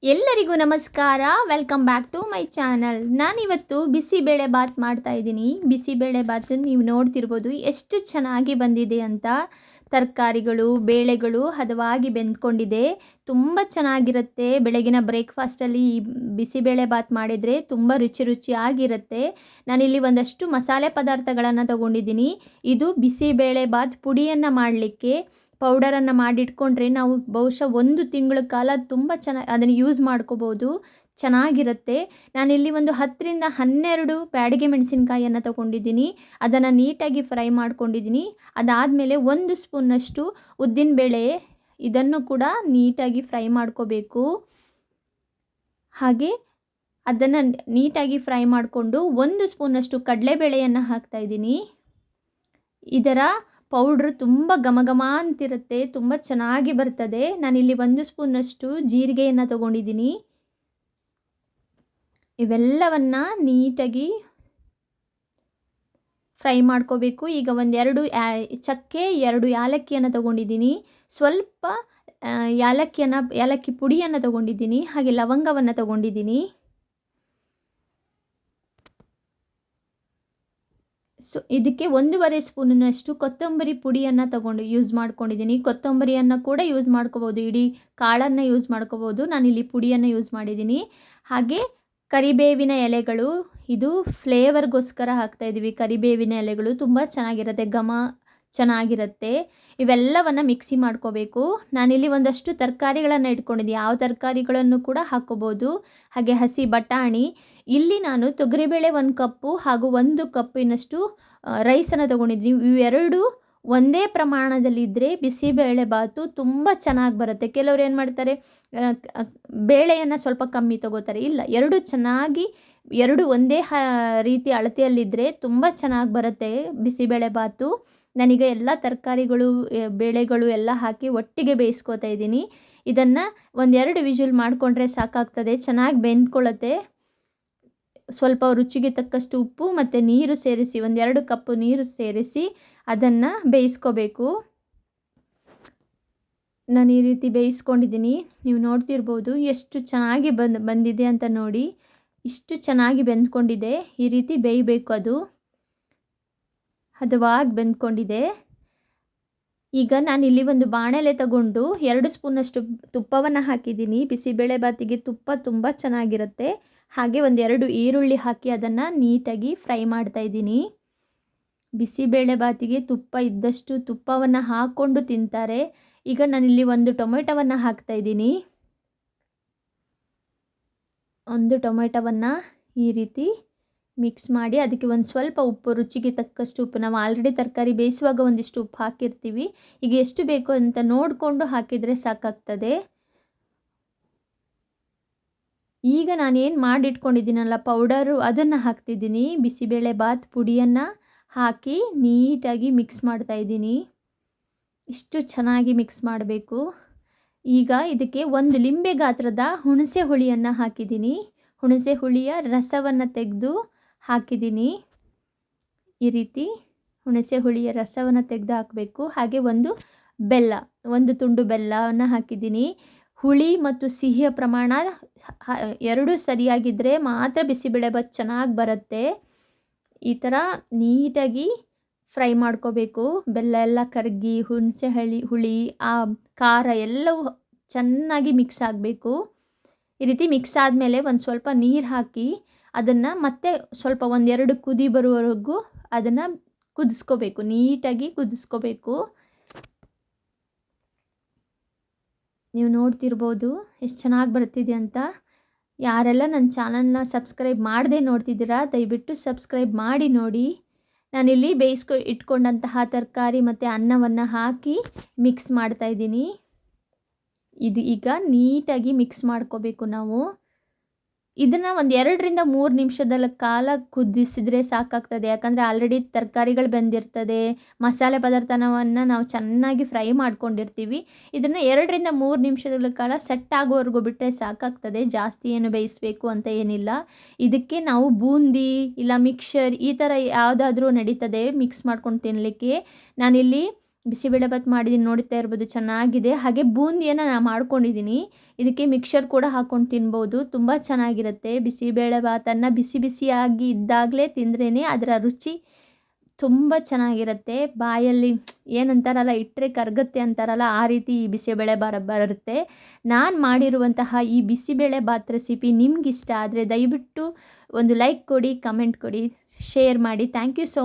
ಎಲ್ಲರಿಗೂ ನಮಸ್ಕಾರ. Welcome back to my channel. ನಾನಿವತ್ತು ಬಿಸಿಬೇಳೆ ಬಾತ್ ಮಾಡ್ತಾಯಿದ್ದೀನಿ. ಬಿಸಿಬೇಳೆ ಬಾತ್ ನೀವು ನೋಡ್ತಿರ್ಬೋದು ಎಷ್ಟು ಚೆನ್ನಾಗಿ ಬಂದಿದೆ ಅಂತ. ತರಕಾರಿಗಳು, ಬೇಳೆಗಳು ಹದವಾಗಿ ಬೆಂದ್ಕೊಂಡಿದೆ. ತುಂಬ ಚೆನ್ನಾಗಿರುತ್ತೆ. ಬೆಳಗಿನ ಬ್ರೇಕ್ಫಾಸ್ಟಲ್ಲಿ ಈ ಬಿಸಿಬೇಳೆ ಬಾತ್ ಮಾಡಿದರೆ ತುಂಬ ರುಚಿಯಾಗಿರುತ್ತೆ. ನಾನಿಲ್ಲಿ ಒಂದಷ್ಟು ಮಸಾಲೆ ಪದಾರ್ಥಗಳನ್ನು ತೊಗೊಂಡಿದ್ದೀನಿ. ಇದು ಬಿಸಿಬೇಳೆ ಬಾತ್ ಪುಡಿಯನ್ನು ಮಾಡಲಿಕ್ಕೆ ಪೌಡರನ್ನು ಮಾಡಿಟ್ಕೊಂಡ್ರೆ ನಾವು ಬಹುಶಃ 1 ತಿಂಗಳ ಕಾಲ ತುಂಬ ಅದನ್ನು ಯೂಸ್ ಮಾಡ್ಕೋಬೋದು. ಚೆನ್ನಾಗಿರುತ್ತೆ. ನಾನಿಲ್ಲಿ ಒಂದು 10ರಿಂದ 12 ಬ್ಯಾಡಗಿ ಮೆಣಸಿನಕಾಯಿಯನ್ನು ತೊಗೊಂಡಿದ್ದೀನಿ. ಅದನ್ನು ನೀಟಾಗಿ ಫ್ರೈ ಮಾಡ್ಕೊಂಡಿದ್ದೀನಿ. ಅದಾದಮೇಲೆ 1 ಸ್ಪೂನಷ್ಟು ಉದ್ದಿನಬೇಳೆ, ಇದನ್ನು ಕೂಡ ನೀಟಾಗಿ ಫ್ರೈ ಮಾಡ್ಕೋಬೇಕು. ಹಾಗೆ ಅದನ್ನು ನೀಟಾಗಿ ಫ್ರೈ ಮಾಡಿಕೊಂಡು 1 ಸ್ಪೂನಷ್ಟು ಕಡಲೆಬೇಳೆಯನ್ನು ಹಾಕ್ತಾಯಿದ್ದೀನಿ. ಇದರ ಪೌಡ್ರ್ ತುಂಬ ಘಮ ಅಂತಿರುತ್ತೆ. ತುಂಬ ಚೆನ್ನಾಗಿ ಬರ್ತದೆ. ನಾನಿಲ್ಲಿ 1 ಸ್ಪೂನಷ್ಟು ಜೀರಿಗೆಯನ್ನು ತೊಗೊಂಡಿದ್ದೀನಿ. ಇವೆಲ್ಲವನ್ನು ನೀಟಾಗಿ ಫ್ರೈ ಮಾಡ್ಕೋಬೇಕು. ಈಗ 2 ಚಕ್ಕೆ, 2 ಯಾಲಕ್ಕಿಯನ್ನು ತೊಗೊಂಡಿದ್ದೀನಿ. ಸ್ವಲ್ಪ ಯಾಲಕ್ಕಿ ಪುಡಿಯನ್ನು ತೊಗೊಂಡಿದ್ದೀನಿ. ಹಾಗೆ ಲವಂಗವನ್ನು ತೊಗೊಂಡಿದ್ದೀನಿ. ಇದಕ್ಕೆ 1.5 ಸ್ಪೂನಿನಷ್ಟು ಕೊತ್ತಂಬರಿ ಪುಡಿಯನ್ನು ಯೂಸ್ ಮಾಡ್ಕೊಂಡಿದ್ದೀನಿ. ಕೊತ್ತಂಬರಿಯನ್ನು ಕೂಡ ಯೂಸ್ ಮಾಡ್ಕೋಬೋದು, ಇಡೀ ಕಾಳನ್ನು ಯೂಸ್ ಮಾಡ್ಕೋಬೋದು. ನಾನಿಲ್ಲಿ ಪುಡಿಯನ್ನು ಯೂಸ್ ಮಾಡಿದ್ದೀನಿ. ಹಾಗೆ ಕರಿಬೇವಿನ ಎಲೆಗಳು, ಇದು ಫ್ಲೇವರ್ಗೋಸ್ಕರ ಹಾಕ್ತಾಯಿದ್ದೀವಿ. ಕರಿಬೇವಿನ ಎಲೆಗಳು ತುಂಬ ಚೆನ್ನಾಗಿರುತ್ತೆ, ಘಮ ಚೆನ್ನಾಗಿರುತ್ತೆ. ಇವೆಲ್ಲವನ್ನು ಮಿಕ್ಸಿ ಮಾಡ್ಕೋಬೇಕು. ನಾನಿಲ್ಲಿ ಒಂದಷ್ಟು ತರಕಾರಿಗಳನ್ನು ಇಟ್ಕೊಂಡಿದ್ದೀನಿ. ಯಾವ ತರಕಾರಿಗಳನ್ನು ಕೂಡ ಹಾಕ್ಕೋಬೋದು. ಹಾಗೆ ಹಸಿ ಬಟಾಣಿ, ಇಲ್ಲಿ ನಾನು ತೊಗರಿಬೇಳೆ 1 ಕಪ್ಪು ಹಾಗೂ 1 ಕಪ್ಪಿನಷ್ಟು ರೈಸನ್ನು ತೊಗೊಂಡಿದ್ದೀನಿ. ಇವೆರಡು ಒಂದೇ ಪ್ರಮಾಣದಲ್ಲಿದ್ದರೆ ಬಿಸಿಬೇಳೆ ಬಾತು ತುಂಬ ಚೆನ್ನಾಗಿ ಬರುತ್ತೆ. ಕೆಲವರು ಏನು ಮಾಡ್ತಾರೆ, ಬೇಳೆಯನ್ನು ಸ್ವಲ್ಪ ಕಮ್ಮಿ ತೊಗೋತಾರೆ. ಇಲ್ಲ, ಎರಡು ಒಂದೇ ರೀತಿ ಅಳತೆಯಲ್ಲಿದ್ದರೆ ತುಂಬ ಚೆನ್ನಾಗಿ ಬರುತ್ತೆ ಬಿಸಿಬೇಳೆ ಬಾತು. ನಾನೀಗ ಎಲ್ಲ ತರಕಾರಿಗಳು, ಬೇಳೆಗಳು ಎಲ್ಲ ಹಾಕಿ ಒಟ್ಟಿಗೆ ಬೇಯಿಸ್ಕೊತಾ ಇದ್ದೀನಿ. ಇದನ್ನು 1-2 ವಿಷಲ್ ಮಾಡಿಕೊಂಡ್ರೆ ಸಾಕಾಗ್ತದೆ. ಚೆನ್ನಾಗಿ ಬೆಂದ್ಕೊಳ್ಳುತ್ತೆ. ಸ್ವಲ್ಪ ರುಚಿಗೆ ತಕ್ಕಷ್ಟು ಉಪ್ಪು ಮತ್ತು ನೀರು ಸೇರಿಸಿ, 1-2 ಕಪ್ ನೀರು ಸೇರಿಸಿ ಅದನ್ನು ಬೇಯಿಸ್ಕೋಬೇಕು. ನಾನು ಈ ರೀತಿ ಬೇಯಿಸ್ಕೊಂಡಿದ್ದೀನಿ. ನೀವು ನೋಡ್ತಿರ್ಬೋದು ಎಷ್ಟು ಚೆನ್ನಾಗಿ ಬಂದಿದೆ ಅಂತ ನೋಡಿ. ಇಷ್ಟು ಚೆನ್ನಾಗಿ ಬೆಂದ್ಕೊಂಡಿದೆ. ಈ ರೀತಿ ಬೇಯಬೇಕು. ಅದು ಹದವಾಗಿ ಬೆಂದ್ಕೊಂಡಿದೆ. ಈಗ ನಾನಿಲ್ಲಿ ಒಂದು ಬಾಣಲೆ ತಗೊಂಡು 2 ಸ್ಪೂನಷ್ಟು ತುಪ್ಪವನ್ನು ಹಾಕಿದ್ದೀನಿ. ಬಿಸಿಬೇಳೆ ಬಾತಿಗೆ ತುಪ್ಪ ತುಂಬ ಚೆನ್ನಾಗಿರುತ್ತೆ. ಹಾಗೆ 1-2 ಈರುಳ್ಳಿ ಹಾಕಿ ಅದನ್ನು ನೀಟಾಗಿ ಫ್ರೈ ಮಾಡ್ತಾಯಿದ್ದೀನಿ. ಬಿಸಿಬೇಳೆ ಬಾತಿಗೆ ತುಪ್ಪ ಇದ್ದಷ್ಟು ತುಪ್ಪವನ್ನು ಹಾಕ್ಕೊಂಡು ತಿಂತಾರೆ. ಈಗ ನಾನಿಲ್ಲಿ 1 ಟೊಮೆಟೊವನ್ನು ಹಾಕ್ತಾಯಿದ್ದೀನಿ. 1 ಟೊಮೆಟೊವನ್ನು ಈ ರೀತಿ ಮಿಕ್ಸ್ ಮಾಡಿ ಅದಕ್ಕೆ ಒಂದು ಸ್ವಲ್ಪ ಉಪ್ಪು, ರುಚಿಗೆ ತಕ್ಕಷ್ಟು ಉಪ್ಪು. ನಾವು ಆಲ್ರೆಡಿ ತರಕಾರಿ ಬೇಯಿಸುವಾಗ ಒಂದಿಷ್ಟು ಉಪ್ಪು ಹಾಕಿರ್ತೀವಿ. ಈಗ ಎಷ್ಟು ಬೇಕು ಅಂತ ನೋಡಿಕೊಂಡು ಹಾಕಿದರೆ ಸಾಕಾಗ್ತದೆ. ಈಗ ನಾನೇನು ಮಾಡಿಟ್ಕೊಂಡಿದ್ದೀನಲ್ಲ ಪೌಡರು, ಅದನ್ನು ಹಾಕ್ತಿದ್ದೀನಿ. ಬಿಸಿಬೇಳೆ ಬಾತ್ ಪುಡಿಯನ್ನು ಹಾಕಿ ನೀಟಾಗಿ ಮಿಕ್ಸ್ ಮಾಡ್ತಾಯಿದ್ದೀನಿ. ಇಷ್ಟು ಚೆನ್ನಾಗಿ ಮಿಕ್ಸ್ ಮಾಡಬೇಕು. ಈಗ ಇದಕ್ಕೆ 1 ಲಿಂಬೆ ಗಾತ್ರದ ಹುಣಸೆ ಹುಳಿಯನ್ನು ಹಾಕಿದ್ದೀನಿ. ಹುಣಸೆ ಹುಳಿಯ ರಸವನ್ನು ತೆಗೆದು ಹಾಕಿದ್ದೀನಿ. ಈ ರೀತಿ ಹುಣಸೆ ಹುಳಿಯ ರಸವನ್ನು ತೆಗೆದು ಹಾಕಬೇಕು. ಹಾಗೆ 1 ತುಂಡು ಬೆಲ್ಲವನ್ನು ಹಾಕಿದ್ದೀನಿ. ಹುಳಿ ಮತ್ತು ಸಿಹಿಯ ಪ್ರಮಾಣ 2 ಸರಿಯಾಗಿದ್ದರೆ ಮಾತ್ರ ಬಿಸಿಬೇಳೆ ಬಾತ್ ಚೆನ್ನಾಗಿ ಬರುತ್ತೆ. ಈ ಥರ ನೀಟಾಗಿ ಫ್ರೈ ಮಾಡ್ಕೋಬೇಕು. ಬೆಲ್ಲ ಎಲ್ಲ ಕರಗಿ ಹುಣಸೆ ಹುಳಿ ಆ ಖಾರ ಎಲ್ಲವೂ ಚೆನ್ನಾಗಿ ಮಿಕ್ಸ್ ಆಗಬೇಕು. ಈ ರೀತಿ ಮಿಕ್ಸ್ ಆದಮೇಲೆ ಒಂದು ಸ್ವಲ್ಪ ನೀರು ಹಾಕಿ ಅದನ್ನು ಮತ್ತೆ ಸ್ವಲ್ಪ 1-2 ಕುದಿ ಬರುವವರೆಗೂ ಅದನ್ನು ಕುದಿಸ್ಕೋಬೇಕು. ನೀಟಾಗಿ ಕುದಿಸ್ಕೋಬೇಕು. ನೀವು ನೋಡ್ತಿರ್ಬೋದು ಎಷ್ಟು ಚೆನ್ನಾಗಿ ಬರ್ತಿದೆ ಅಂತ. ಯಾರೆಲ್ಲ ನನ್ನ ಚಾನಲ್ನ ಸಬ್ಸ್ಕ್ರೈಬ್ ಮಾಡದೆ ನೋಡ್ತಿದ್ದೀರಾ, ದಯವಿಟ್ಟು ಸಬ್ಸ್ಕ್ರೈಬ್ ಮಾಡಿ ನೋಡಿ. ನಾನಿಲ್ಲಿ ಇಟ್ಕೊಂಡಂತಹ ತರಕಾರಿ ಮತ್ತು ಅನ್ನವನ್ನು ಹಾಕಿ ಮಿಕ್ಸ್ ಮಾಡ್ತಾಯಿದ್ದೀನಿ. ಇದು ಈಗ ನೀಟಾಗಿ ಮಿಕ್ಸ್ ಮಾಡ್ಕೋಬೇಕು ನಾವು. ಇದನ್ನು 1-2ರಿಂದ 3 ನಿಮಿಷದ ಕಾಲ ಕುದಿಸಿದ್ರೆ ಸಾಕಾಗ್ತದೆ. ಯಾಕಂದರೆ ಆಲ್ರೆಡಿ ತರಕಾರಿಗಳು ಬೆಂದಿರ್ತದೆ, ಮಸಾಲೆ ಪದಾರ್ಥವನ್ನು ನಾವು ಚೆನ್ನಾಗಿ ಫ್ರೈ ಮಾಡ್ಕೊಂಡಿರ್ತೀವಿ. ಇದನ್ನು 2ರಿಂದ 3 ನಿಮಿಷಗಳ ಕಾಲ ಸೆಟ್ ಆಗೋವರೆಗೂ ಬಿಟ್ಟರೆ ಸಾಕಾಗ್ತದೆ. ಜಾಸ್ತಿ ಏನು ಬೇಯಿಸಬೇಕು ಅಂತ ಏನಿಲ್ಲ. ಇದಕ್ಕೆ ನಾವು ಬೂಂದಿ ಇಲ್ಲ ಮಿಕ್ಸರ್ ಈ ಥರ ಯಾವುದಾದ್ರೂ ನಡೀತದೆ ಮಿಕ್ಸ್ ಮಾಡ್ಕೊಂಡು ತಿನ್ನಲಿಕ್ಕೆ. ನಾನಿಲ್ಲಿ ಬಿಸಿಬೇಳೆಭಾತ್ ಮಾಡಿದ್ದೀನಿ, ನೋಡ್ತಾ ಇರ್ಬೋದು ಚೆನ್ನಾಗಿದೆ. ಹಾಗೆ ಬೂಂದಿಯನ್ನು ನಾನು ಮಾಡ್ಕೊಂಡಿದ್ದೀನಿ. ಇದಕ್ಕೆ ಮಿಕ್ಸರ್ ಕೂಡ ಹಾಕ್ಕೊಂಡು ತಿನ್ಬೋದು. ತುಂಬ ಚೆನ್ನಾಗಿರುತ್ತೆ. ಬಿಸಿಬೇಳೆಭಾತನ್ನು ಬಿಸಿ ಬಿಸಿಯಾಗಿ ಇದ್ದಾಗಲೇ ತಿಂದ್ರೇ ಅದರ ರುಚಿ ತುಂಬ ಚೆನ್ನಾಗಿರುತ್ತೆ. ಬಾಯಲ್ಲಿ ಏನಂತಾರಲ್ಲ, ಇಟ್ಟರೆ ಕರಗುತ್ತೆ ಅಂತಾರಲ್ಲ, ಆ ರೀತಿ ಈ ಬಿಸಿಬೇಳೆ ಬರುತ್ತೆ. ನಾನು ಮಾಡಿರುವಂತಹ ಈ ಬಿಸಿಬೇಳೆಭಾತ್ ರೆಸಿಪಿ ನಿಮ್ಗೆ ಇಷ್ಟ ಆದರೆ ದಯವಿಟ್ಟು ಒಂದು ಲೈಕ್ ಕೊಡಿ, ಕಮೆಂಟ್ ಕೊಡಿ, ಶೇರ್ ಮಾಡಿ. Thank you so